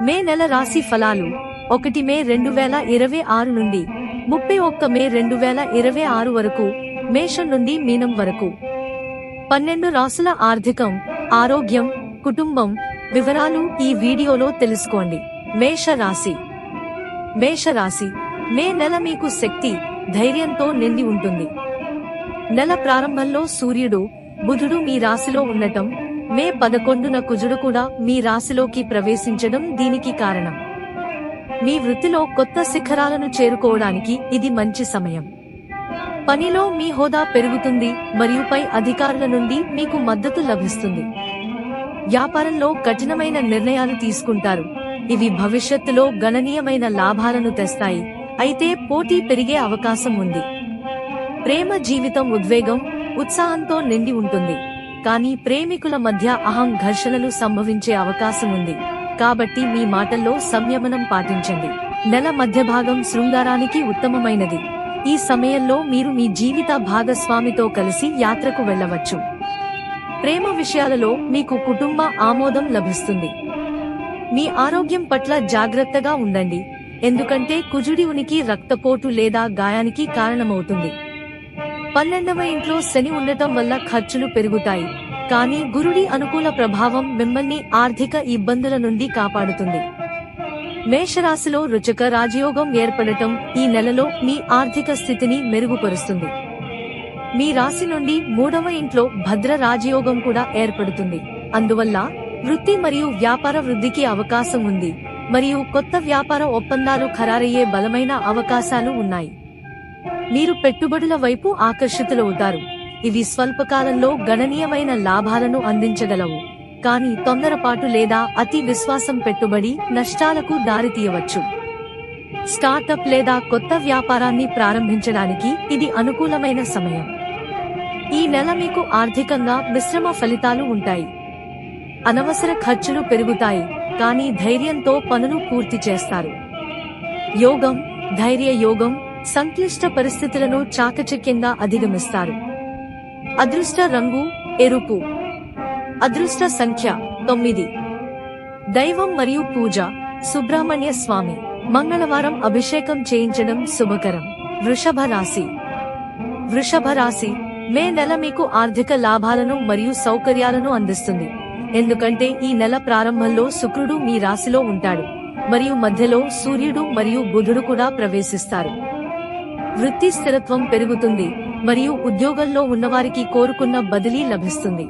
మే నెల రాశి ఫలాలు 1 మే 2026 నుండి 31 మే 2026 వరకు మేషం నుండి మీనం వరకు 12 రాశుల ఆర్థికం, ఆరోగ్యం, కుటుంబం వివరాలు ఈ వీడియోలో తెలుసుకోండి. మేషరాశి. మే నెల మీకు శక్తి, ధైర్యంతో నిండి ఉంటుంది. నెల ప్రారంభంలో సూర్యుడు, బుధుడు మీ రాశిలో ఉండటం, మే 11న కుజుడు కూడా మీ రాశిలోకి ప్రవేశించడం దీనికి కారణం. మీ వృత్తిలో కొత్త శిఖరాలను చేరుకోవడానికి ఇది మంచి సమయం. పనిలో మీ హోదా పెరుగుతుంది మరియు పై అధికారుల నుండి మీకు మద్దతు లభిస్తుంది. వ్యాపారంలో కఠినమైన నిర్ణయాలు తీసుకుంటారు, ఇవి భవిష్యత్తులో గణనీయమైన లాభాలను తెస్తాయి, అయితే పోటీ పెరిగే అవకాశం ఉంది. ప్రేమ జీవితం ఉద్వేగం, ఉత్సాహంతో నిండి ఉంటుంది, కానీ ప్రేమికుల మధ్య అహం ఘర్షణలు సంభవించే అవకాశం ఉంది, కాబట్టి మీ మాటల్లో సంయమనం పాటించండి. నెల మధ్యభాగం శృంగారానికి ఉత్తమమైనది. ఈ సమయంలో మీరు మీ జీవిత భాగస్వామితో కలిసి యాత్రకు వెళ్ళవచ్చు. ప్రేమ విషయాలలో మీకు కుటుంబ ఆమోదం లభిస్తుంది. మీ ఆరోగ్యం పట్ల జాగ్రత్తగా ఉండండి, ఎందుకంటే కుజుడి ఉనికి రక్తపోటు లేదా గాయానికి కారణమవుతుంది. 12వ ఇంట్లో శని ఉండటం వల్ల ఖర్చులు పెరుగుతాయి, కానీ గురుడి అనుకూల ప్రభావం మిమ్మల్ని ఆర్థిక ఇబ్బందుల నుండి కాపాడుతుంది. మేషరాశిలో రుచక రాజయోగం ఏర్పడటం ఈ నెలలో మీ ఆర్థిక స్థితిని మెరుగుపరుస్తుంది. మీ రాశి నుండి 3వ ఇంట్లో భద్ర రాజయోగం కూడా ఏర్పడుతుంది, అందువల్ల వృత్తి మరియు వ్యాపార వృద్ధికి అవకాశం ఉంది మరియు కొత్త వ్యాపార ఒప్పందాలు ఖరారయ్యే బలమైన అవకాశాలు ఉన్నాయి. మీరు పెట్టుబడుల వైపు ఆకర్షితులవుతారు, ఇవి స్వల్పకాలంలో గణనీయమైన లాభాలను అందించగలవు, కానీ తొందరపాటు లేదా అతి విశ్వాసం పెట్టుబడి నష్టాలకు దారితీయవచ్చు. స్టార్టప్ లేదా కొత్త వ్యాపారాన్ని ప్రారంభించడానికి ఇది అనుకూలమైన సమయం. ఈ నెల మీకు ఆర్థికంగా మిశ్రమ ఫలితాలు ఉంటాయి. అనవసర ఖర్చులు పెరుగుతాయి, కానీ ధైర్యంతో పనులు పూర్తి చేస్తారు. యోగం, ధైర్య యోగం, సంక్లిష్ట పరిస్థితులను చాకచక్యంగా అధిగమిస్తారు. అదృష్ట రంగు ఎరుపు. అదృష్ట సంఖ్య 9. దైవం మరియు పూజ సుబ్రహ్మణ్య స్వామి. మంగళవారం అభిషేకం చేయించడం శుభకరం. వృషభ రాశి. మే నెల మీకు ఆర్థిక లాభాలను మరియు సౌకర్యాలను అందిస్తుంది, ఎందుకంటే ఈ నెల ప్రారంభంలో శుక్రుడు మీ రాశిలో ఉంటాడు మరియు మధ్యలో సూర్యుడు మరియు బుధుడు కూడా ప్రవేశిస్తారు. వృత్తి స్థిరత్వం పెరుగుతుంది మరియు ఉద్యోగంలో ఉన్నవారికి కోరుకున్న బదిలీ లభిస్తుంది.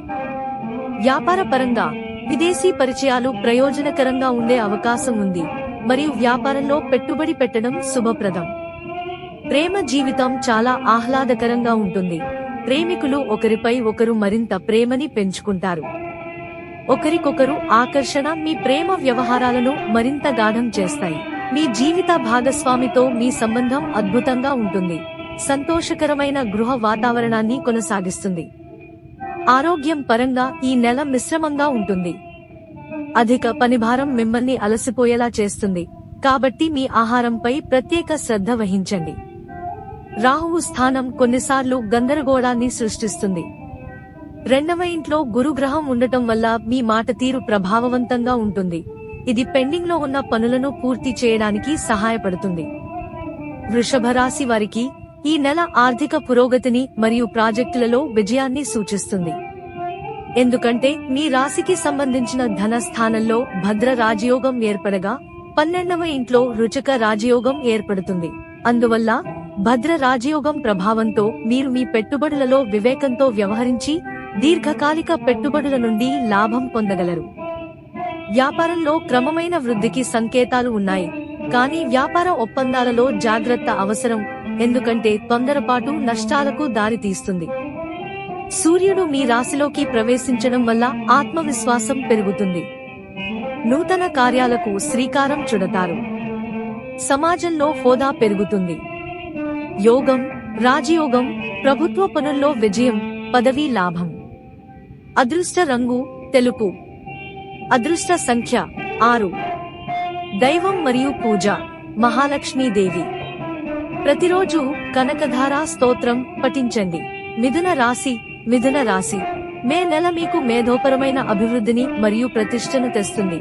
వ్యాపార పరంగా విదేశీ పరిచయాలు ప్రయోజనకరంగా ఉండే అవకాశం ఉంది మరియు వ్యాపారంలో పెట్టుబడి పెట్టడం శుభప్రదం. ప్రేమ జీవితం చాలా ఆహ్లాదకరంగా ఉంటుంది. ప్రేమికులు ఒకరిపై ఒకరు మరింత ప్రేమని పెంచుకుంటారు. ఒకరికొకరు ఆకర్షణ మీ ప్రేమ వ్యవహారాలను మరింత గాఢం చేస్తాయి. మీ జీవిత భాగస్వామితో మీ సంబంధం అద్భుతంగా ఉంటుంది, సంతోషకరమైన గృహ వాతావరణాన్ని కొనసాగిస్తుంది. ఆరోగ్యం పరంగా ఈ నెల మిశ్రమంగా ఉంటుంది. అధిక పనిభారం మిమ్మల్ని అలసిపోయేలా చేస్తుంది, కాబట్టి మీ ఆహారంపై ప్రత్యేక శ్రద్ధ వహించండి. రాహువు స్థానం కొన్నిసార్లు గందరగోళాన్ని సృష్టిస్తుంది. 2వ ఇంట్లో గురుగ్రహం ఉండటం వల్ల మీ మాట తీరు ప్రభావవంతంగా ఉంటుంది, ఇది పెండింగ్ లో ఉన్న పనులను పూర్తి చేయడానికి సహాయపడుతుంది. వృషభ రాశి వారికి ఈ నెల ఆర్థిక పురోగతిని మరియు ప్రాజెక్టులలో విజయాన్ని సూచిస్తుంది, ఎందుకంటే మీ రాశికి సంబంధించిన ధన స్థానంలో భద్ర రాజయోగం ఏర్పడగా 12వ ఇంట్లో రుచక రాజయోగం ఏర్పడుతుంది. అందువల్ల భద్ర రాజయోగం ప్రభావంతో మీరు మీ పెట్టుబడులలో వివేకంతో వ్యవహరించి దీర్ఘకాలిక పెట్టుబడుల నుండి లాభం పొందగలరు. వ్యాపారంలో క్రమమైన వృద్ధికి సంకేతాలు ఉన్నాయి, కానీ వ్యాపార ఒప్పందాలలో జాగ్రత్త అవసరం, ఎందుకంటే తొందరపాటు నష్టాలకు దారితీస్తుంది. సూర్యుడు మీ రాశిలోకి ప్రవేశించడం వల్ల ఆత్మవిశ్వాసం పెరుగుతుంది. నూతన కార్యాలకు శ్రీకారం చుడతారు. సమాజంలో హోదా పెరుగుతుంది. యోగం, రాజయోగం, ప్రభుత్వ పనుల్లో విజయం, పదవీ లాభం. అదృష్ట రంగు తెలుపు. అదృష్ట సంఖ్య 6. దైవం మరియు పూజ మహాలక్ష్మీదేవి. ప్రతిరోజు కనకధార స్తోత్రం పఠించండి. మిథున రాశి మే నెల మీకు మేధోపరమైన అభివృద్ధిని మరియు ప్రతిష్టను తెస్తుంది.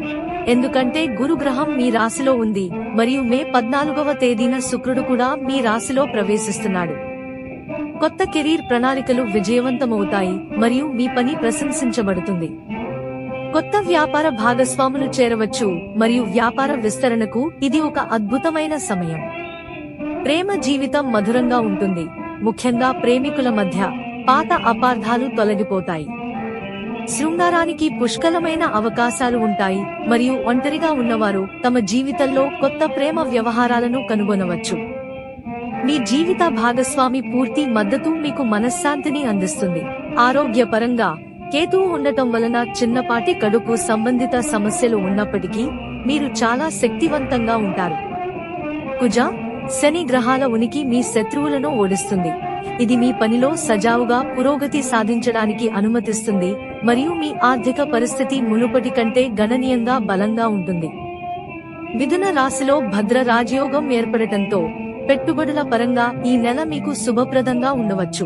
ఎందుకంటే గురుగ్రహం మీ రాశిలో ఉంది మరియు మే 14వ తేదీన శుక్రుడు కూడా మీ రాశిలో ప్రవేశిస్తున్నాడు. కొత్త కెరీర్ ప్రణాళికలు విజయవంతమవుతాయి మరియు మీ పని ప్రశంసించబడుతుంది. కొత్త వ్యాపార భాగస్వాములు చేరవచ్చు మరియు వ్యాపార విస్తరణకు ఇది ఒక అద్భుతమైన సమయం. ప్రేమ జీవితం మధురంగా ఉంటుంది, ముఖ్యంగా ప్రేమికుల మధ్య పాత అపార్థాలు తొలగిపోతాయి. శృంగారానికి పుష్కలమైన అవకాశాలు ఉంటాయి మరియు ఒంటరిగా ఉన్నవారు తమ జీవితంలో కొత్త ప్రేమ వ్యవహారాలను కనుగొనవచ్చు. మీ జీవిత భాగస్వామి పూర్తి మద్దతు మీకు మనశ్శాంతిని అందిస్తుంది. ఆరోగ్యపరంగా కేతువు ఉండటం వలన చిన్నపాటి కడుపు సంబంధిత సమస్యలు ఉన్నప్పటికీ మీరు చాలా శక్తివంతంగా ఉంటారు. కుజ, శని గ్రహాల ఉనికి మీ శత్రువులను ఓడిస్తుంది. ఇది మీ పనిలో సజావుగా పురోగతి సాధించడానికి అనుమతిస్తుంది మరియు మీ ఆర్థిక పరిస్థితి మునుపటి కంటే గణనీయంగా బలంగా ఉంటుంది. మిథున రాశిలో భద్ర రాజయోగం ఏర్పడటంతో పెట్టుబడుల పరంగా ఈ నెల మీకు శుభప్రదంగా ఉండవచ్చు.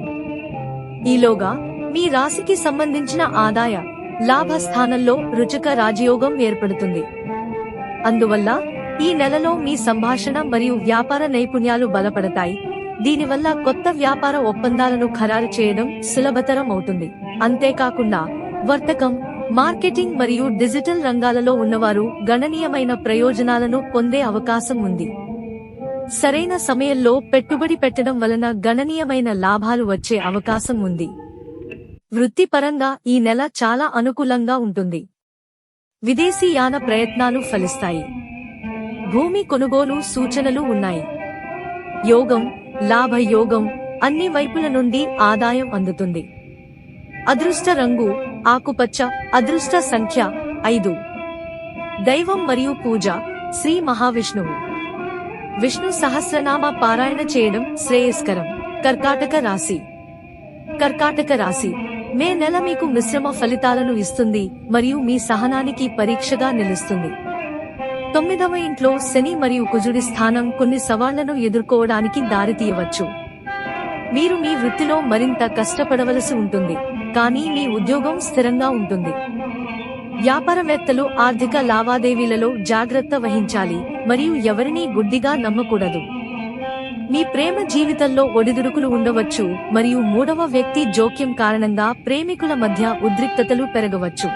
ఈలోగా మీ రాశికి సంబంధించిన ఆదాయ లాభ స్థానంలో రుచిక రాజయోగం ఏర్పడుతుంది. అందువల్ల ఈ నెలలో మీ సంభాషణ మరియు వ్యాపార నైపుణ్యాలు బలపడతాయి. దీనివల్ల కొత్త వ్యాపార ఒప్పందాలను ఖరారు చేయడం సులభతరం అవుతుంది. అంతేకాకుండా వర్తకం, మార్కెటింగ్ మరియు డిజిటల్ రంగాలలో ఉన్నవారు గణనీయమైన ప్రయోజనాలను పొందే అవకాశం ఉంది. సరైన సమయంలో పెట్టుబడి పెట్టడం వలన గణనీయమైన లాభాలు వచ్చే అవకాశం ఉంది. వృత్తిపరంగా ఈ నెల చాలా అనుకూలంగా ఉంటుంది. విదేశీ యాన ప్రయత్నాలు ఫలిస్తాయి. భూమి కొనుగోలు సూచనలు ఉన్నాయి. యోగం, లాభ యోగం, అన్ని వైపుల నుండి ఆదాయం అందుతుంది. అదృష్ట రంగు ఆకుపచ్చ. అదృష్ట సంఖ్య 5. దైవం మరియు పూజ శ్రీ మహావిష్ణువు. విష్ణు సహస్రనామ పారాయణ చేయడం శ్రేయస్కరం. కర్కాటక రాశి. కర్కాటక రాశి మే నెల మీకు మిశ్రమ ఫలితాలను ఇస్తుంది మరియు మీ సహనానికి పరీక్షగా నిలుస్తుంది. 9వ ఇంట్లో శని మరియు కుజుడి స్థానం కొన్ని సవాళ్లను ఎదుర్కోవడానికి దారితీయవచ్చు. మీరు మీ వృత్తిలో మరింత కష్టపడవలసి ఉంటుంది, కానీ మీ ఉద్యోగం స్థిరంగా ఉంటుంది. వ్యాపారవేత్తలు ఆర్థిక లావాదేవీలలో జాగ్రత్త వహించాలి మరియు ఎవరినీ గుడ్డిగా నమ్మకూడదు. మీ ప్రేమ జీవితంలో ఒడిదుడుకులు ఉండవచ్చు మరియు 3వ వ్యక్తి జోక్యం కారణంగా ప్రేమికుల మధ్య ఉద్రిక్తతలు పెరగవచ్చు.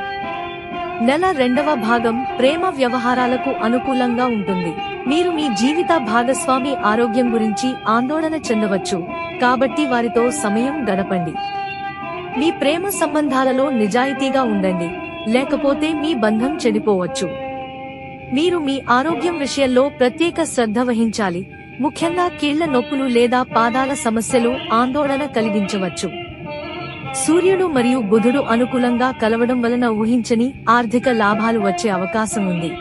నెల 2వ భాగం ప్రేమ వ్యవహారాలకు అనుకూలంగా ఉంటుంది. మీరు మీ జీవిత భాగస్వామి ఆరోగ్యం గురించి ఆందోళన చెందవచ్చు, కాబట్టి వారితో సమయం గడపండి. మీ ప్రేమ సంబంధాలలో నిజాయితీగా ఉండండి, లేకపోతే మీ బంధం చెడిపోవచ్చు. మీరు మీ ఆరోగ్యం విషయంలో ప్రత్యేక శ్రద్ధ వహించాలి, ముఖ్యంగా కీళ్ల నొప్పులు లేదా పాదాల సమస్యలు ఆందోళన కలిగించవచ్చు. సూర్యుడు మరియు బుధుడు అనుకూలంగా కలవడం వలన ఊహించని ఆర్థిక లాభాలు వచ్చే అవకాశం ఉంది.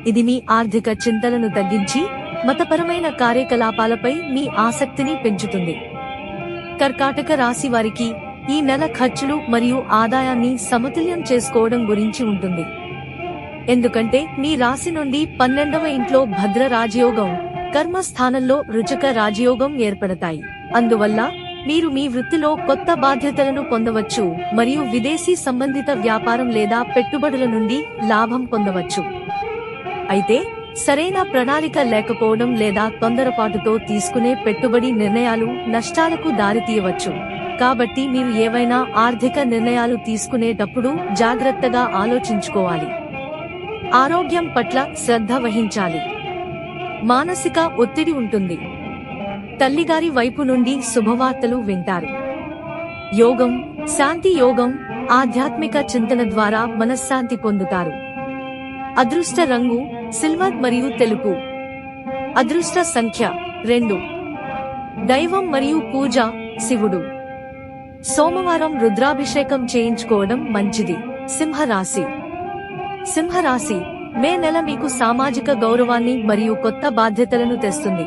ఇది మీ ఆర్థిక చింతలను తగ్గించి మతపరమైన కార్యకలాపాలపై మీ ఆసక్తిని పెంచుతుంది. కర్కాటక రాశి వారికి ఈ నెల ఖర్చులు మరియు ఆదాయాన్ని సమతుల్యం చేసుకోవడం గురించి ఉంటుంది. ఎందుకంటే మీ రాశి నుండి 12వ ఇంట్లో భద్ర రాజయోగం, కర్మ స్థానంలో రుచక రాజయోగం ఏర్పడతాయి. అందువల్ల మీరు మీ వృత్తిలో కొత్త బాధ్యతలను పొందవచ్చు మరియు విదేశీ సంబంధిత వ్యాపారం లేదా పెట్టుబడుల నుండి లాభం పొందవచ్చు. అయితే సరైన ప్రణాళిక లేకపోవడం లేదా తొందరపాటుతో తీసుకునే పెట్టుబడి నిర్ణయాలు నష్టాలకు దారితీయవచ్చు. కాబట్టి మీరు ఏవైనా ఆర్థిక నిర్ణయాలు తీసుకునేటప్పుడు జాగ్రత్తగా ఆలోచించుకోవాలి. ఆరోగ్యం పట్ల శ్రద్ధ వహించాలి. మానసిక ఒత్తిడి ఉంటుంది. తల్లిగారి వైపు నుండి శుభవార్తలు వింటారు. యోగం, శాంతి యోగం, ఆధ్యాత్మిక చింతన ద్వారా మనశ్శాంతి పొందుతారు. అదృష్ట రంగు సిల్వర్ మరియు తెలుపు. అదృష్ట సంఖ్య 2. దైవం మరియు పూజ శివుడు. సోమవారం రుద్రాభిషేకం చేయించుకోవడం మంచిది. సింహరాశి. సింహరాశి మే నెల మీకు సామాజిక గౌరవాన్ని మరియు కొత్త బాధ్యతలను తెస్తుంది.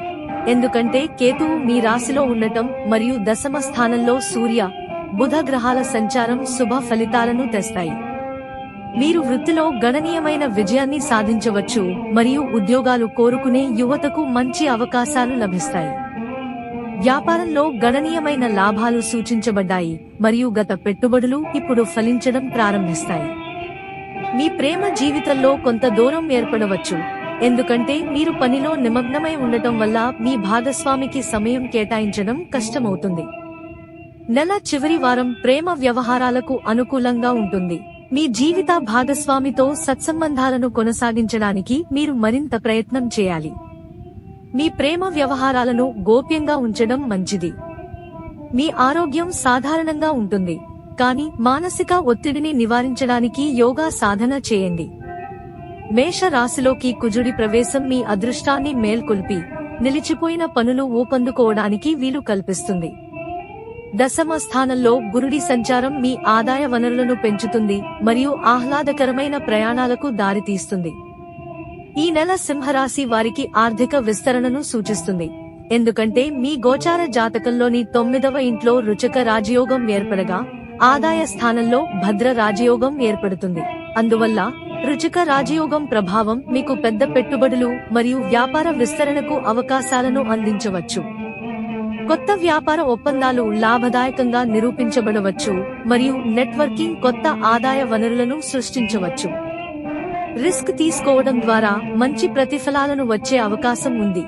ఎందుకంటే కేతువు మీ రాశిలో ఉండటం మరియు 10వ స్థానంలో సూర్య, బుధ గ్రహాల సంచారం శుభ ఫలితాలను తెస్తాయి. మీరు వృత్తిలో గణనీయమైన విజయాన్ని సాధించవచ్చు మరియు ఉద్యోగాలు కోరుకునే యువతకు మంచి అవకాశాలు లభిస్తాయి. వ్యాపారంలో గణనీయమైన లాభాలు సూచించబడ్డాయి మరియు గత పెట్టుబడులు ఇప్పుడు ఫలించడం ప్రారంభిస్తాయి. మీ ప్రేమ జీవితంలో కొంత దూరం ఏర్పడవచ్చు, ఎందుకంటే మీరు పనిలో నిమగ్నమై ఉండటం వల్ల మీ భాగస్వామికి సమయం కేటాయించడం కష్టమవుతుంది. నెల చివరి వారం ప్రేమ వ్యవహారాలకు అనుకూలంగా ఉంటుంది. మీ జీవిత భాగస్వామితో సత్సంబంధాలను కొనసాగించడానికి మీరు మరింత ప్రయత్నం చేయాలి. మీ ప్రేమ వ్యవహారాలను గోప్యంగా ఉంచడం మంచిది. మీ ఆరోగ్యం సాధారణంగా ఉంటుంది, కానీ మానసిక ఒత్తిడిని నివారించడానికి యోగా సాధన చేయండి. మేష రాశిలోకి కుజుడి ప్రవేశం మీ అదృష్టాన్ని మేల్కొల్పి నిలిచిపోయిన పనులు ఊపందుకోవడానికి వీలు కల్పిస్తుంది. దశమ స్థానంలో గురుడి సంచారం మీ ఆదాయ వనరులను పెంచుతుంది మరియు ఆహ్లాదకరమైన ప్రయాణాలకు దారితీస్తుంది. ఈ నెల సింహరాశి వారికి ఆర్థిక విస్తరణను సూచిస్తుంది, ఎందుకంటే మీ గోచార జాతకంలోని 9వ ఇంట్లో రుచక రాజయోగం ఏర్పడగా ఆదాయ స్థానంలో భద్ర రాజయోగం ఏర్పడుతుంది. అందువల్ల రుచిక రాజయోగం ప్రభావం మీకు పెద్ద పెట్టుబడులు మరియు వ్యాపార విస్తరణకు అవకాశాలను అందించవచ్చు. కొత్త వ్యాపార ఒప్పందాలు లాభదాయకంగా నిరూపించబడవచ్చు మరియు నెట్వర్కింగ్ కొత్త ఆదాయ వనరులను సృష్టించవచ్చు. రిస్క్ తీసుకోవడం ద్వారా మంచి ప్రతిఫలాలను వచ్చే అవకాశం ఉంది.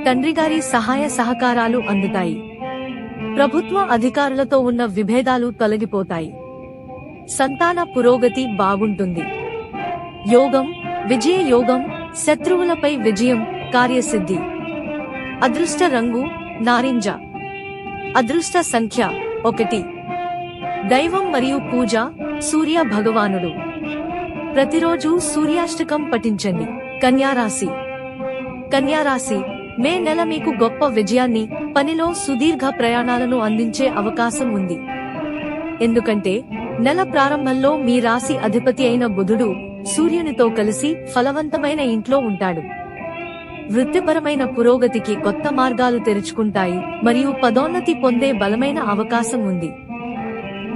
తండ్రిగారి సహాయ సహకారాలు అందుతాయి. ప్రభుత్వ అధికారులతో ఉన్న విభేదాలు తొలగిపోతాయి. సంతాన పురోగతి బాగుంటుంది. యోగం, విజయ యోగం, శత్రువులపై విజయం, కార్యసిద్ధి. అదృష్ట రంగు నారింజ. అదృష్ట సంఖ్య 1. దైవం మరియు పూజ సూర్య భగవానుడు. ప్రతిరోజు సూర్యాష్టకం పఠించండి. కన్యారాశి. కన్యారాశి మే నెల మీకు గొప్ప విజయాన్ని, పనిలో సుదీర్ఘ ప్రయాణాలను అందించే అవకాశం ఉంది. ఎందుకంటే నెల ప్రారంభంలో మీ రాశి అధిపతి అయిన బుధుడు సూర్యునితో కలిసి ఫలవంతమైన ఇంట్లో ఉంటాడు. వృత్తిపరమైన పురోగతికి కొత్త మార్గాలు తెరుచుకుంటాయి మరియు పదోన్నతి పొందే బలమైన అవకాశం ఉంది.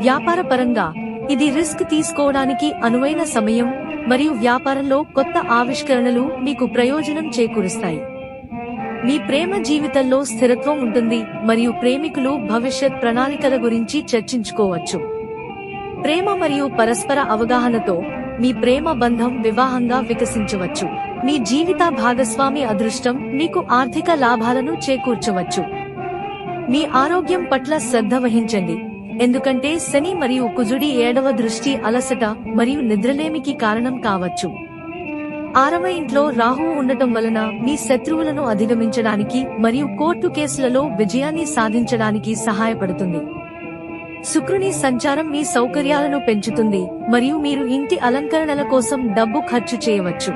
వ్యాపారపరంగా ఇది రిస్క్ తీసుకోవడానికి అనువైన సమయం మరియు వ్యాపారంలో కొత్త ఆవిష్కరణలు మీకు ప్రయోజనం చేకూరుస్తాయి. మీ ప్రేమ జీవితంలో స్థిరత్వం ఉంటుంది మరియు ప్రేమికులు భవిష్యత్ ప్రణాళికల గురించి చర్చించుకోవచ్చు. ప్రేమ మరియు పరస్పర అవగాహనతో మీ ప్రేమ బంధం వివాహంగా వికసించవచ్చు. మీ జీవిత భాగస్వామి అదృష్టం మీకు ఆర్థిక లాభాలను చేకూర్చవచ్చు. మీ ఆరోగ్యం పట్ల శ్రద్ధ వహించండి, ఎందుకంటే శని మరియు కుజుడి 7వ దృష్టి అలసట మరియు నిద్రలేమికి కారణం కావచ్చు. 6వ ఇంట్లో రాహువు ఉండటం వలన మీ శత్రువులను అధిగమించడానికి మరియు కోర్టు కేసులలో విజయాన్ని సాధించడానికి సహాయపడుతుంది. శుక్రుని సంచారం మీ సౌకర్యాలను పెంచుతుంది మరియు మీరు ఇంటి అలంకరణల కోసం డబ్బు ఖర్చు చేయవచ్చు.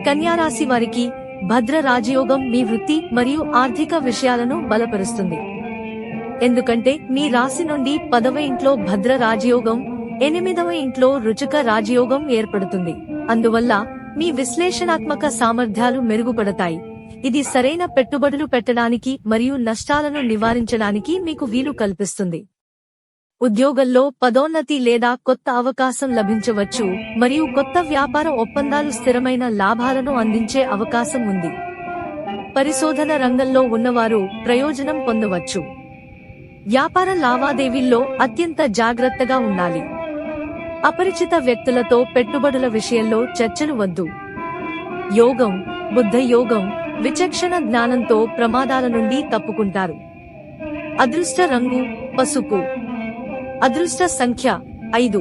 కన్యారాశి వారికి భద్ర రాజయోగం మీ వృత్తి మరియు ఆర్థిక విషయాలను బలపరుస్తుంది. ఎందుకంటే మీ రాశి నుండి 10వ ఇంట్లో భద్ర రాజయోగం, 8వ ఇంట్లో రుచిక రాజయోగం ఏర్పడుతుంది. అందువల్ల మీ విశ్లేషణాత్మక సామర్థ్యాలు మెరుగుపడతాయి. ఇది సరైన పెట్టుబడులు పెట్టడానికి మరియు నష్టాలను నివారించడానికి మీకు వీలు కల్పిస్తుంది. ఉద్యోగంలో పదోన్నతి లేదా కొత్త అవకాశం లభించవచ్చు మరియు కొత్త వ్యాపార ఒప్పందాలు స్థిరమైన లాభాలను అందించే అవకాశం ఉంది. పరిశోధన రంగంలో ఉన్నవారు ప్రయోజనం పొందవచ్చు. వ్యాపార లావాదేవీల్లో అత్యంత జాగ్రత్తగా ఉండాలి. అపరిచిత వ్యక్తులతో పెట్టుబడుల విషయంలో చర్చలు వద్దు. యోగం, బుద్ధ యోగం, విచక్షణ జ్ఞానంతో ప్రమాదాల నుండి తప్పుకుంటారు. అదృష్ట రంగు పసుపు. అదృష్ట సంఖ్య 5.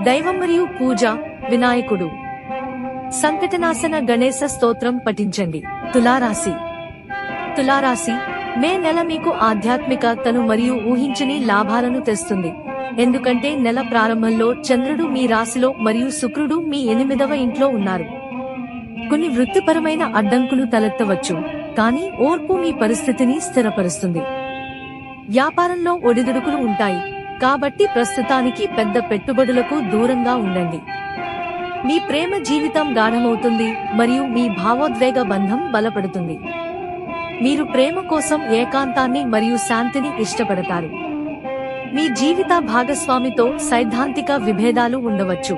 దైవం మరియు పూజ వినాయకుడు. సంకటనాశన గణేశ స్తోత్రం పఠించండి. తులారాశి. తులారాశి మే నెల మీకు ఆధ్యాత్మికతను మరియు ఊహించని లాభాలను తెస్తుంది, ఎందుకంటే నెల ప్రారంభంలో చంద్రుడు మీ రాశిలో మరియు శుక్రుడు మీ 8వ ఇంట్లో ఉన్నారు. కొన్ని వృత్తిపరమైన అడ్డంకులు తలెత్తవచ్చు, కానీ ఓర్పు మీ పరిస్థితిని స్థిరపరుస్తుంది. వ్యాపారంలో ఒడిదుడుకులు ఉంటాయి, కాబట్టి ప్రస్తుతానికి పెద్ద పెట్టుబడులకు దూరంగా ఉండండి. మీ ప్రేమ జీవితం గాఢమవుతుంది మరియు మీ భావోద్వేగ బంధం బలపడుతుంది. మీరు ప్రేమ కోసం ఏకాంతాన్ని మరియు శాంతిని ఇష్టపడతారు. మీ జీవిత భాగస్వామితో సైద్ధాంతిక విభేదాలు ఉండవచ్చు.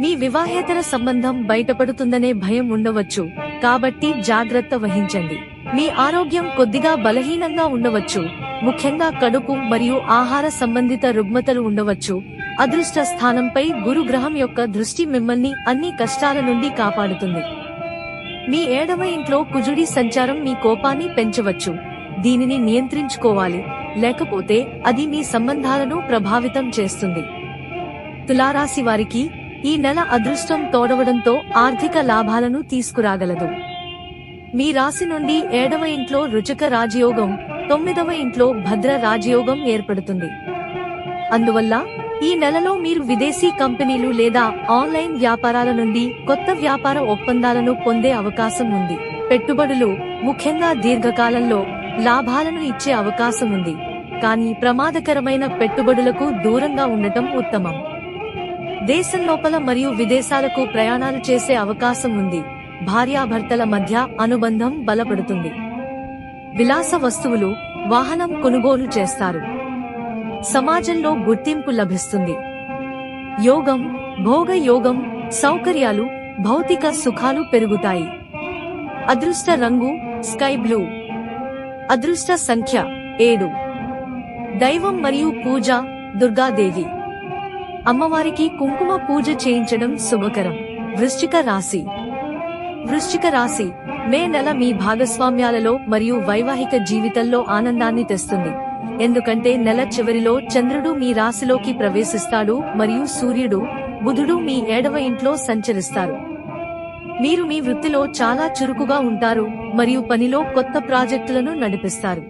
మీ వివాహేతర సంబంధం బయటపడుతుందనే భయం ఉండవచ్చు, కాబట్టి జాగ్రత్త వహించండి. మీ ఆరోగ్యం కొద్దిగా బలహీనంగా ఉండవచ్చు, ముఖ్యంగా కడుపు మరియు ఆహార సంబంధిత రుగ్మతలు ఉండవచ్చు. అదృష్ట స్థానంపై గురు గ్రహం యొక్క దృష్టి మిమ్మల్ని అన్ని కష్టాల నుండి కాపాడుతుంది. మీ 7వ ఇంట్లో కుజుడి సంచారం మీ కోపాన్ని పెంచవచ్చు. దీనిని నియంత్రించుకోవాలి, లేకపోతే అది మీ సంబంధాలను ప్రభావితం చేస్తుంది. తులారాశి వారికి ఈ నెల అదృష్టం తోడవడంతో ఆర్థిక లాభాలను తీసుకురాగలదు. మీ రాశి నుండి 7వ ఇంట్లో రుచిక రాజయోగం, 9వ ఇంట్లో భద్ర రాజయోగం ఏర్పడుతుంది. అందువల్ల ఈ నెలలో మీరు విదేశీ కంపెనీలు లేదా ఆన్లైన్ వ్యాపారాల నుండి కొత్త వ్యాపార ఒప్పందాలను పొందే అవకాశం ఉంది. పెట్టుబడులు, ముఖ్యంగా దీర్ఘకాలంలో లాభాలను ఇచ్చే అవకాశం ఉంది. కానీ ప్రమాదకరమైన పెట్టుబడులకు దూరంగా ఉండటం ఉత్తమం. దేశం లోపల మరియు విదేశాలకు ప్రయాణాలు చేసే అవకాశం ఉంది. భార్యాభర్తల మధ్య అనుబంధం బలపడుతుంది. విలాస వస్తువులు, వాహనం కొనుగోలు చేస్తారు. సమాజంలో గుర్తింపు లభిస్తుంది. యోగం, భోగ యోగం, సౌకర్యాలు, భౌతిక సుఖాలు పెరుగుతాయి. అదృష్ట రంగు స్కై బ్లూ. అదృష్ట సంఖ్య 7. దైవం మరియు పూజ దుర్గాదేవి. అమ్మవారికి కుంకుమ పూజ చేయించడం శుభకరం. వృశ్చిక రాశి. వృశ్చిక రాశి మే నెల మీ భాగస్వామ్యాలలో మరియు వైవాహిక జీవితంలో ఆనందాన్ని తెస్తుంది. ఎందుకంటే నెల చివరిలో చంద్రుడు మీ రాశిలోకి ప్రవేశిస్తాడు మరియు సూర్యుడు, బుధుడు మీ 7వ ఇంట్లో సంచరిస్తారు. మీరు మీ వృత్తిలో చాలా చురుకుగా ఉంటారు మరియు పనిలో కొత్త ప్రాజెక్టులను నడిపిస్తారు.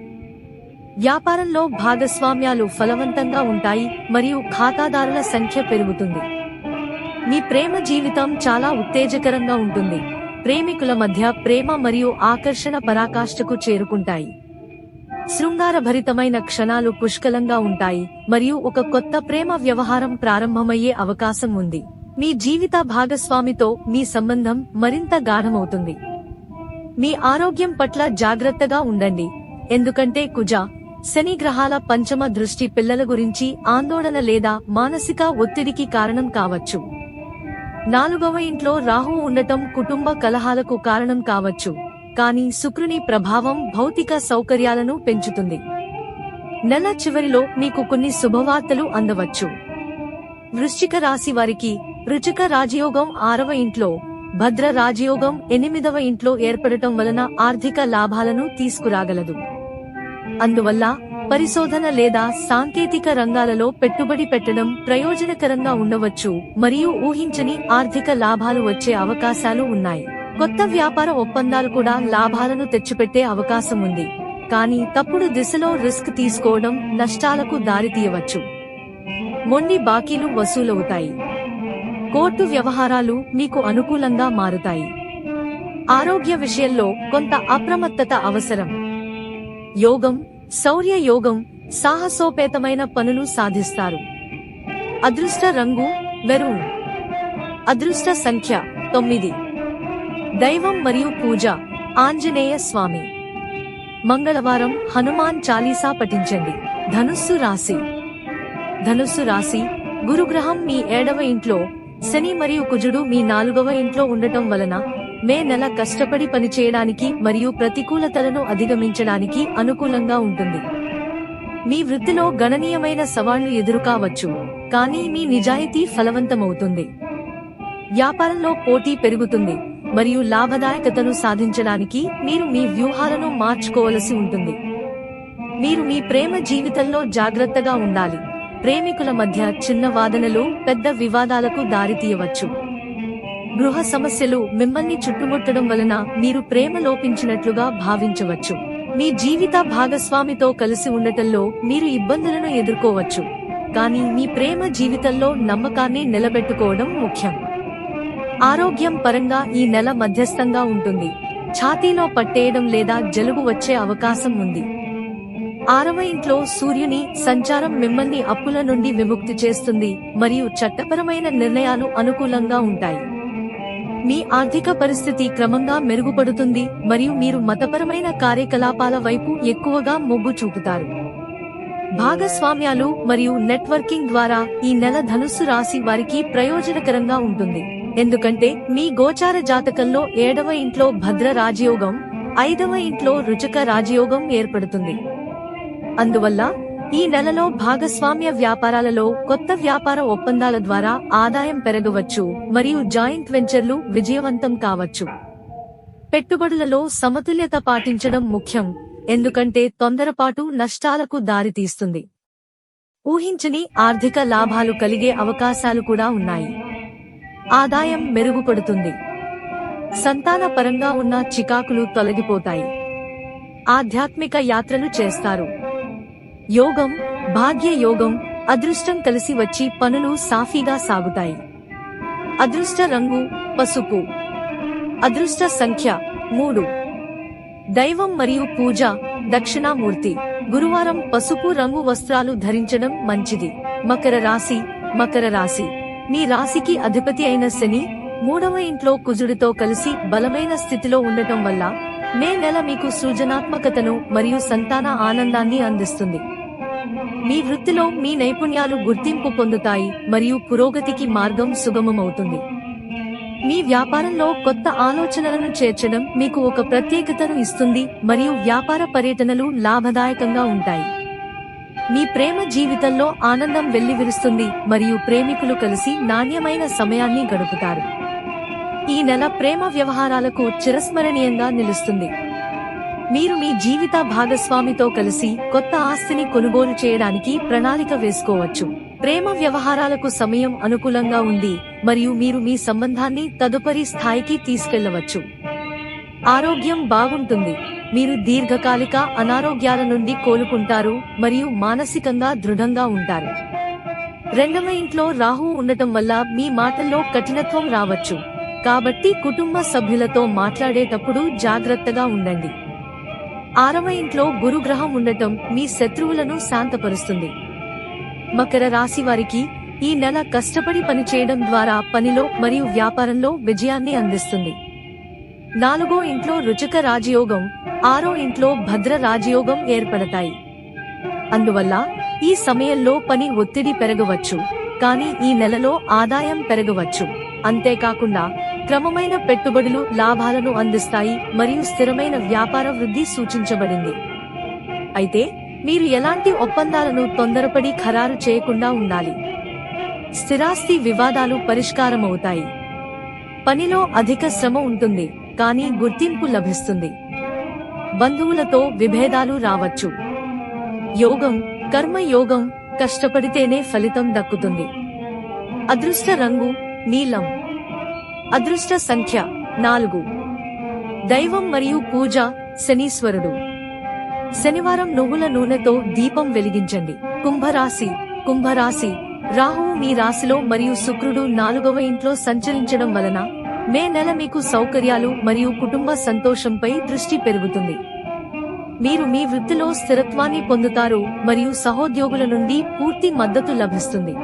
వ్యాపారంలో భాగస్వామ్యాలు ఫలవంతంగా ఉంటాయి మరియు ఖాతాదారుల సంఖ్య పెరుగుతుంది. మీ ప్రేమ జీవితం చాలా ఉత్తేజకరంగా ఉంటుంది. ప్రేమికుల మధ్య ప్రేమ మరియు ఆకర్షణ పరాకాష్ఠకు చేరుకుంటాయి. శృంగారభరితమైన క్షణాలు పుష్కలంగా ఉంటాయి మరియు ఒక కొత్త ప్రేమ వ్యవహారం ప్రారంభమయ్యే అవకాశం ఉంది. మీ జీవిత భాగస్వామితో మీ సంబంధం మరింత గాఢమవుతుంది. మీ ఆరోగ్యం పట్ల జాగ్రత్తగా ఉండండి, ఎందుకంటే కుజ, శని గ్రహాల పంచమ దృష్టి పిల్లల గురించి ఆందోళన లేదా మానసిక ఒత్తిడికి కారణం కావచ్చు. 4వ ఇంట్లో రాహువు ఉండటం కుటుంబ కలహాలకు కారణం కావచ్చు, కానీ శుక్రుని ప్రభావం భౌతిక సౌకర్యాలను పెంచుతుంది. నెల చివరిలో మీకు కొన్ని శుభవార్తలు అందవచ్చు. వృశ్చిక రాశి వారికి రుచిక రాజయోగం 6వ ఇంట్లో, భద్ర రాజయోగం 8వ ఇంట్లో ఏర్పడటం వలన ఆర్థిక లాభాలను తీసుకురాగలదు. అందువల్ల పరిశోధన లేదా సాంకేతిక రంగాలలో పెట్టుబడి పెట్టడం ప్రయోజనకరంగా ఉండవచ్చు మరియు ఊహించని ఆర్థిక లాభాలు వచ్చే అవకాశాలు ఉన్నాయి. కొత్త వ్యాపార ఒప్పందాలు కూడా లాభాలను తెచ్చిపెట్టే అవకాశం ఉంది, కానీ తప్పుడు దిశలో రిస్క్ తీసుకోవడం నష్టాలకు దారితీయవచ్చు. మొండి బాకీలు వసూలవుతాయి. కోర్టు వ్యవహారాలు మీకు అనుకూలంగా మారుతాయి. ఆరోగ్య విషయంలో కొంత అప్రమత్తత అవసరం. యోగం, శౌర్య యోగం, సాహసోపేతమైన పనులు సాధిస్తారు. అదృష్ట రంగు మెరూన్. అదృష్ట సంఖ్య 9. దైవం మరియు పూజ ఆంజనేయ స్వామి. మంగళవారం హనుమాన్ చాలీసా పఠించండి. ధనుస్సు రాశి. ధనుస్సు రాశి గురుగ్రహం మీ 7వ ఇంట్లో, శని మరియు కుజుడు మీ 4వ ఇంట్లో ఉండటం వలన మే నెల కష్టపడి పనిచేయడానికి మరియు ప్రతికూలతలను అధిగమించడానికి అనుకూలంగా ఉంటుంది. మీ వృత్తిలో గణనీయమైన సవాళ్లు ఎదురుకావచ్చు, కానీ మీ నిజాయితీ ఫలవంతమవుతుంది. వ్యాపారంలో పోటీ పెరుగుతుంది మరియు లాభదాయకతను సాధించడానికి మీరు మీ వ్యూహాలను మార్చుకోవలసి ఉంటుంది. మీరు మీ ప్రేమ జీవితంలో జాగ్రత్తగా ఉండాలి. ప్రేమికుల మధ్య చిన్న వాదనలు పెద్ద వివాదాలకు దారితీయవచ్చు. గృహ సమస్యలు మిమ్మల్ని చుట్టుముట్టడం వలన మీరు ప్రేమ లోపించినట్లుగా భావించవచ్చు. మీ జీవిత భాగస్వామితో కలిసి ఉండటంలో మీరు ఇబ్బందులను ఎదుర్కోవచ్చు, కానీ మీ ప్రేమ జీవితంలో నమ్మకాన్ని నిలబెట్టుకోవడం ముఖ్యం. ఆరోగ్యం పరంగా ఈ నెల మధ్యస్థంగా ఉంటుంది. ఛాతీలో పట్టేయడం లేదా జలుబు వచ్చే అవకాశం ఉంది. 6వ ఇంట్లో సూర్యుని సంచారం మిమ్మల్ని అప్పుల నుండి విముక్తి చేస్తుంది మరియు చట్టపరమైన నిర్ణయాలు అనుకూలంగా ఉంటాయి. మీ ఆర్థిక పరిస్థితి క్రమంగా మెరుగుపడుతుంది మరియు మీరు మతపరమైన కార్యకలాపాల వైపు ఎక్కువగా మొగ్గు చూపుతారు. భాగస్వామ్యాలు మరియు నెట్వర్కింగ్ ద్వారా ఈ నెల ధనుస్సు రాశి వారికి ప్రయోజనకరంగా ఉంటుంది, ఎందుకంటే మీ గోచార జాతకంలో 7వ ఇంట్లో భద్ర రాజయోగం, 5వ ఇంట్లో రుచిక రాజయోగం ఏర్పడుతుంది. అందువల్ల ఈ నెలలో భాగస్వామ్య వ్యాపారాలలో కొత్త వ్యాపార ఒప్పందాల ద్వారా ఆదాయం పెరగవచ్చు మరియు జాయింట్ వెంచర్లు విజయవంతం కావచ్చు. పెట్టుబడులలో సమతుల్యత పాటించడం ముఖ్యం, ఎందుకంటే తొందరపాటు నష్టాలకు దారితీస్తుంది. ఊహించని ఆర్థిక లాభాలు కలిగే అవకాశాలు కూడా ఉన్నాయి. ఆదాయం మెరుగుపడుతుంది. సంతాన పరంగా ఉన్న చికాకులు తొలగిపోతాయి. ఆధ్యాత్మిక యాత్రలు చేస్తారు. యోగం, భాగ్య యోగం, అదృష్టం కలిసి వచ్చి పనులు సాఫీగా సాగుతాయి. అదృష్ట రంగు పసుపు. అదృష్ట సంఖ్య 3. దైవం మరియు పూజ దక్షిణామూర్తి. గురువారం పసుపు రంగు వస్త్రాలు ధరించడం మంచిది. మకర రాశి. మకర రాశి మీ రాశికి అధిపతి అయిన శని 3వ ఇంట్లో కుజుడితో కలిసి బలమైన స్థితిలో ఉండటం వల్ల మే నెల మీకు సృజనాత్మకతను మరియు సంతాన ఆనందాన్ని అందిస్తుంది. మీ వృత్తిలో మీ నైపుణ్యాలు గుర్తింపు పొందుతాయి మరియు పురోగతికి మార్గం సుగమమవుతుంది. మీ వ్యాపారంలో కొత్త ఆలోచనలను చేర్చడం మీకు ఒక ప్రత్యేకతను ఇస్తుంది మరియు వ్యాపార పర్యటనలు లాభదాయకంగా ఉంటాయి. మీ ప్రేమ జీవితంలో ఆనందం వెల్లివిరుస్తుంది మరియు ప్రేమికులు కలిసి నాణ్యమైన సమయాన్ని గడుపుతారు. ఈ నెల ప్రేమ వ్యవహారాలకు చిరస్మరణీయంగా నిలుస్తుంది. మీరు మీ జీవిత భాగస్వామితో కలిసి కొత్త ఆస్తిని కొనుగోలు చేయడానికి ప్రణాళిక వేసుకోవచ్చు. ప్రేమ వ్యవహారాలకు సమయం అనుకూలంగా ఉంది మరియు మీరు మీ సంబంధాన్ని తదుపరి స్థాయికి తీసుకెళ్లవచ్చు. ఆరోగ్యం బాగుంటుంది. మీరు దీర్ఘకాలిక అనారోగ్యాల నుండి కోలుకుంటారు మరియు మానసికంగా దృఢంగా ఉంటారు. 2వ ఇంట్లో రాహువు ఉండటం వల్ల మీ మాటల్లో కఠినత్వం రావచ్చు, కాబట్టి కుటుంబ సభ్యులతో మాట్లాడేటప్పుడు జాగ్రత్తగా ఉండండి. 6వ ఇంట్లో గురుగ్రహం ఉండటం మీ శత్రువులను శాంతపరుస్తుంది. మకర రాశి వారికి ఈ నెల కష్టపడి పనిచేయడం ద్వారా పనిలో మరియు వ్యాపారంలో విజయాన్ని అందిస్తుంది. 4వ ఇంట్లో రుచక రాజయోగం, 6వ ఇంట్లో భద్ర రాజయోగం ఏర్పడతాయి. అందువల్ల ఈ సమయంలో పని ఒత్తిడి పెరగవచ్చు, కానీ ఈ నెలలో ఆదాయం పెరగవచ్చు. అంతేకాకుండా క్రమమైన పెట్టుబడులు లాభాలను అందిస్తాయి మరియు స్థిరమైన వ్యాపార వృద్ధి సూచించబడింది. అయితే మీరు ఎలాంటి ఒప్పందాలను తొందరపడి ఖరారు చేయకుండా ఉండాలి. స్థిరాస్తి వివాదాలు పరిష్కారమవుతాయి. పనిలో అధిక శ్రమ ఉంటుంది, కానీ గుర్తింపు లభిస్తుంది. బంధువులతో విభేదాలు రావచ్చు. యోగం, కర్మ యోగం, కష్టపడితేనే ఫలితం దక్కుతుంది. అదృష్ట రంగు నీలం. అదృష్ట సంఖ్య 4. దైవం మరియు పూజ శనీశ్వరుడు. శనివారం నువ్వుల నూనెతో దీపం వెలిగించండి. కుంభరాశి. కుంభరాశి రాహువు మీ రాశిలో మరియు శుక్రుడు 4వ ఇంట్లో సంచరించడం వలన మే నెల మీకు సౌకర్యాలు మరియు కుటుంబ సంతోషంపై దృష్టి పెరుగుతుంది. మీరు మీ వృత్తిలో స్థిరత్వాన్ని పొందుతారు మరియు సహోద్యోగుల నుండి పూర్తి మద్దతు లభిస్తుంది.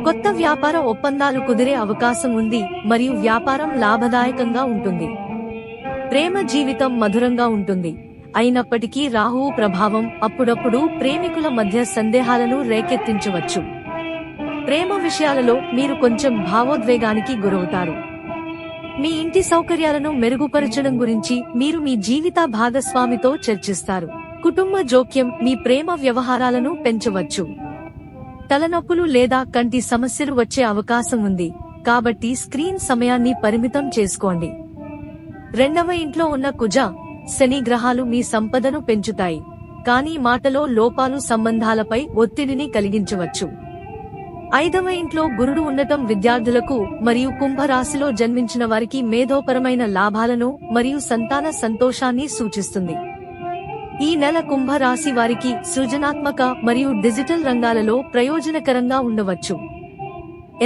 కొత్త వ్యాపార ఒప్పందాలు కుదిరే అవకాశం ఉంది మరియు వ్యాపారం లాభదాయకంగా ఉంటుంది. ప్రేమ జీవితం మధురంగా ఉంటుంది. అయినప్పటికీ రాహువు ప్రభావం అప్పుడప్పుడు ప్రేమికుల మధ్య సందేహాలను రేకెత్తించవచ్చు. ప్రేమ విషయాలలో మీరు కొంచెం భావోద్వేగానికి గురవుతారు. మీ ఇంటి సౌకర్యాలను మెరుగుపరచడం గురించి మీరు మీ జీవిత భాగస్వామితో చర్చిస్తారు. కుటుంబ జోక్యం మీ ప్రేమ వ్యవహారాలను పెంచవచ్చు. తలనొప్పులు లేదా కంటి సమస్యలు వచ్చే అవకాశం ఉంది, కాబట్టి స్క్రీన్ సమయాన్ని పరిమితం చేసుకోండి. 2వ ఇంట్లో ఉన్న కుజ, శని గ్రహాలు మీ సంపదను పెంచుతాయి, కానీ మాటలో లోపాలు సంబంధాలపై ఒత్తిడిని కలిగించవచ్చు. 5వ ఇంట్లో గురుడు ఉండటం విద్యార్థులకు మరియు కుంభరాశిలో జన్మించిన వారికి మేధోపరమైన లాభాలను మరియు సంతాన సంతోషాన్ని సూచిస్తుంది. ఈ నెల కుంభరాశి వారికి సృజనాత్మక మరియు డిజిటల్ రంగాలలో ప్రయోజనకరంగా ఉండవచ్చు,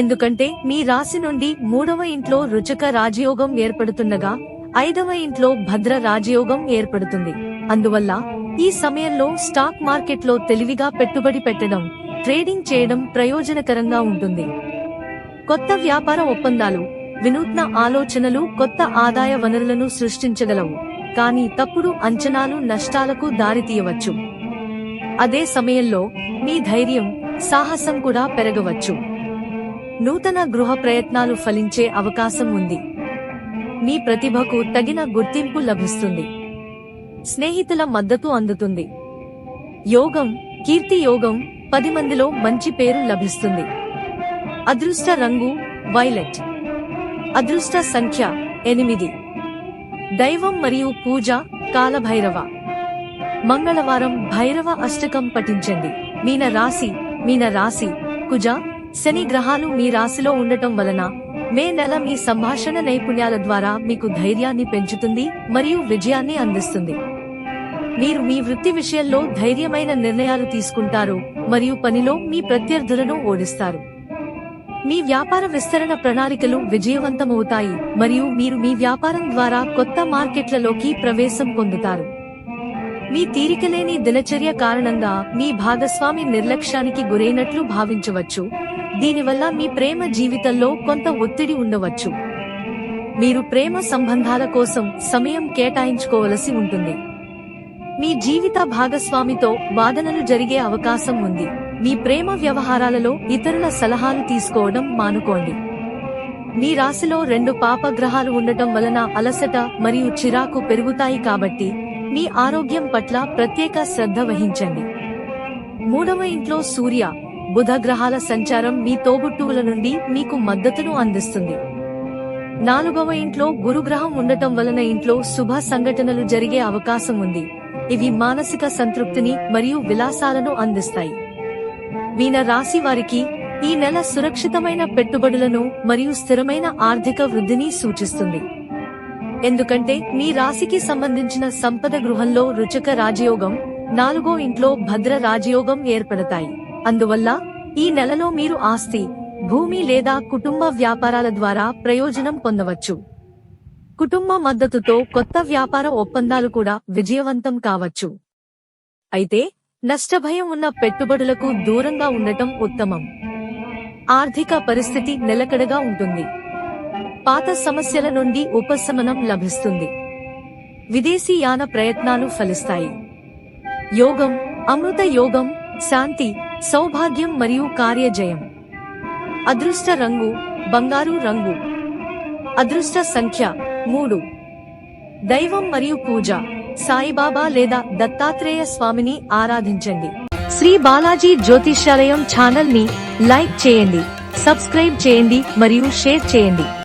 ఎందుకంటే మీ రాశి నుండి 3వ ఇంట్లో రుచక రాజయోగం ఏర్పడుతుండగా 5వ ఇంట్లో భద్ర రాజయోగం ఏర్పడుతుంది. అందువల్ల ఈ సమయంలో స్టాక్ మార్కెట్లో తెలివిగా పెట్టుబడి పెట్టడం, ట్రేడింగ్ చేయడం ప్రయోజనకరంగా ఉంటుంది. కొత్త వ్యాపార ఒప్పందాలు, వినూత్న ఆలోచనలు కొత్త ఆదాయ వనరులను సృష్టించగలవు, కానీ తప్పుడు అంచనాలు నష్టాలకు దారితీయవచ్చు. అదే సమయంలో మీ ధైర్యం, సాహసం కూడా పెరగవచ్చు. నూతన గృహ ప్రయత్నాలు ఫలించే అవకాశం ఉంది. మీ ప్రతిభకు తగిన గుర్తింపు లభిస్తుంది. స్నేహితుల మద్దతు అందుతుంది. యోగం, కీర్తి యోగం, 10 మందిలో మంచి పేరు లభిస్తుంది. అదృష్ట రంగు వైలెట్. అదృష్ట సంఖ్య 8. దైవం మరియు పూజ కాలభైరవ. మంగళవారం భైరవ అష్టకం పఠించండి. మీన రాశి కుజ, శని గ్రహాలు మీ రాశిలో ఉండటం వలన మే నెల మీ సంభాషణ నైపుణ్యాల ద్వారా మీకు ధైర్యాన్ని పెంచుతుంది మరియు విజయాన్ని అందిస్తుంది. మీరు మీ వృత్తి విషయంలో ధైర్యమైన నిర్ణయాలు తీసుకుంటారు మరియు పనిలో మీ ప్రత్యర్థులను ఓడిస్తారు. మీ వ్యాపార విస్తరణ ప్రణాళికలు విజయవంతమవుతాయి మరియు మీరు మీ వ్యాపారం ద్వారా కొత్త మార్కెట్లలోకి ప్రవేశం పొందుతారు. మీ తీరికలేని దినచర్య కారణంగా మీ భాగస్వామి నిర్లక్ష్యానికి గురైనట్లు భావించవచ్చు. దీనివల్ల మీ ప్రేమ జీవితంలో కొంత ఒత్తిడి ఉండవచ్చు. మీరు ప్రేమ సంబంధాల కోసం సమయం కేటాయించుకోవలసి ఉంటుంది. మీ జీవిత భాగస్వామితో వాదనలు జరిగే అవకాశం ఉంది. మీ ప్రేమ వ్యవహారాలలో ఇతరుల సలహాలు తీసుకోవడం మానుకోండి. మీ రాశిలో 2 పాపగ్రహాలు ఉండటం వలన అలసట మరియు చిరాకు పెరుగుతాయి కాబట్టి మీ ఆరోగ్యం పట్ల ప్రత్యేక శ్రద్ధ వహించండి. 3వ ఇంట్లో సూర్య, బుధ గ్రహాల సంచారం మీ తోబుట్టువుల నుండి మీకు మద్దతును అందిస్తుంది. 4వ ఇంట్లో గురుగ్రహం ఉండటం వలన ఇంట్లో శుభ సంఘటనలు జరిగే అవకాశం ఉంది. ఇవి మానసిక సంతృప్తిని మరియు విలాసాలను అందిస్తాయి. మీన రాశి వారికి ఈ నెల సురక్షితమైన పెట్టుబడులను మరియు స్థిరమైన ఆర్థిక వృద్ధిని సూచిస్తుంది. ఎందుకంటే మీ రాశికి సంబంధించిన సంపద గృహంలో రుచక రాజయోగం, 4వ ఇంట్లో భద్ర రాజయోగం ఏర్పడతాయి. అందువల్ల ఈ నెలలో మీరు ఆస్తి, భూమి లేదా కుటుంబ వ్యాపారాల ద్వారా ప్రయోజనం పొందవచ్చు. కుటుంబ మద్దతుతో కొత్త వ్యాపార ఒప్పందాలు కూడా విజయవంతం కావచ్చు. అయితే నష్టభయం ఉన్న పెట్టుబడులకు దూరంగా ఉండటం ఉత్తమం. ఆర్థిక పరిస్థితి నిలకడగా ఉంటుంది. పాత సమస్యల నుండి ఉపశమనం లభిస్తుంది. విదేశీ యాన ప్రయత్నాలు ఫలిస్తాయి. యోగం, అమృత యోగం, శాంతి, సౌభాగ్యం మరియు కార్యజయం. అదృష్ట రంగు బంగారు రంగు. అదృష్ట సంఖ్య 3. దైవం మరియు పూజ సాయిబాబా లేదా దత్తాత్రేయ స్వామిని ఆరాధించండి. శ్రీ బాలాజీ జ్యోతిష్యాలయం ఛానల్ ని లైక్ చేయండి, సబ్స్క్రైబ్ చేయండి మరియు షేర్ చేయండి.